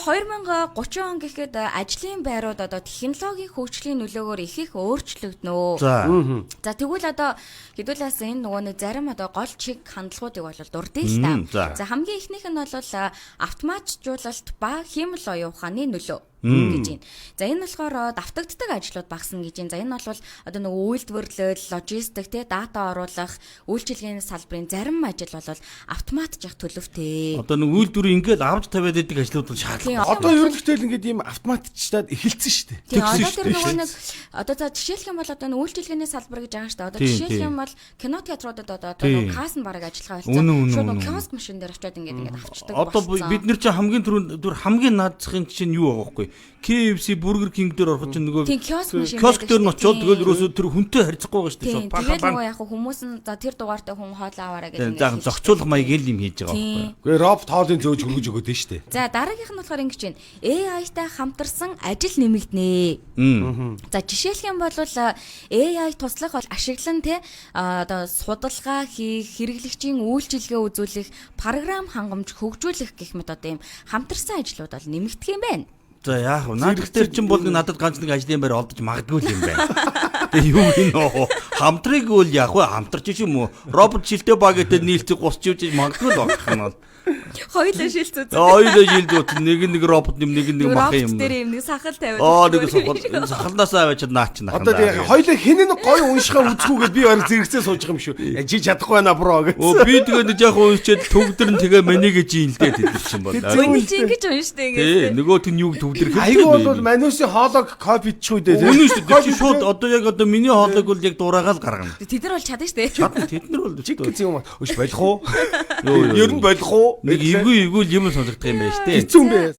2030 он гэхэд ажлын байрууд одоо технологийн хөгжлийн нөлөөгөөр их өөрчлөгдөнө. За тэгвэл одоо хэдүүлээс энэ нөгөө нэг зарим одоо гол чиг хандлагуудыг бол дурдъя л та. За хамгийн ихнийх нь бол автоматжуулалт ба хиймэл оюун ухааны нөлөө гэж байна. За энэ болохоор давтагддаг ажлууд багасна гэж байна. За энэ бол одоо нөгөө үйлдвэрлэл, логистик, дата оруулах, үйлчилгээний салбарын зарим ажил бол автоматжих төлөвтэй. Одоо нэг үйлдвэрийн ингээд авч тавиад байдаг ажлууд бол шаардлага. Одоо ерөнхийдөө ингээд ийм автоматчдад эхэлсэн шүү дээ. Тийм одоо тэр нөгөө нэг одоо за жишээлх юм бол одоо үйлчилгээний салбар гэж байгаа шүү дээ. Одоо жишээлх юм бол кино театруудад одоо нөгөө касс бараг ажиллагаа болсон. Шууд нөгөө киоск машин дээр очиод ингээд авчдаг. Одоо бид нар чинь хамгийн түрүүнд хамгийн наадсахын чинь юу байгаа вэ? KFC, Burger King дээр орох чинь нөгөө киоск дээр нь очиод тэгэл ерөөсөө тэр хүнтэй харьцахгүй байгаа шүү дээ. Тэгээд нөгөө яг хүмүүс нь за тэр дугаартай хүн хоолоо аваарай гэж ингээд заахан зохицуулах маяг л юм хийж байгаа байхгүй. Гэхдээ робот хоолын зөөж хөргөж өгöd нь шүү дээ. За дараагийнх нь болохоор ингэж байна. AI-тай хамтарсан ажил нэмэгдэнэ. За жишээлх юм бол AI туслах бол ашиглан одоо судалгаа хийх, хэрэглэгчийн үйлчилгээ үзүүлэх, програм хангамж хөгжүүлэх гэх мэт одоо ийм хамтарсан ажлууд бол нэмэгдэх юм байна. За яах вэ? Наадах дээр чинь бол надад ганц нэг ажлын байр олдож магадгүй юм байна. Тэгээ юу гинөө хамтрыг үл яах вэ? Хамтарч юм уу? Робот шилтэй баг гэдэг нийлцэг гусч юуж магадгүй л байх юм бол. Хоёулаа шилцүү. Хоёулаа шилцүү. Нэг робот юм, нэг мах юм. Робот дээр юм нэг сахал тавиад. Нэг сахалнаасаа аваад наач нахаа. Одоо тэгээ хоёулаа хинэн гоё уншихаа үзгүүгээд би бараг зэрэгцээ сууж байгаа юм шүү. Чи чадахгүй байна бро гэж. Би тэгээ нэг яг уншаад төгдөр нь тэгээ манийгээ чи илдээд хэлсэн бол. Үний чи ингэж унштай Тий, ингэ. нөгөөт нь юу төгдөр хэлсэн. Айгуу бол манусын хоолойг копи чүү дээ. Үнэн шүү дээ. Чи шууд одоо яг миний хоолойг бол яг дуурайгаал гаргана. Тэд нар бол чадна шүү дээ. Чадна тэд нар бол чиг гэсэн юм. Өш болох уу? Ер нь болох уу? Нэг эвгүй юм сонсогдох юм байна шүү дээ. Хэцүү юм бэ?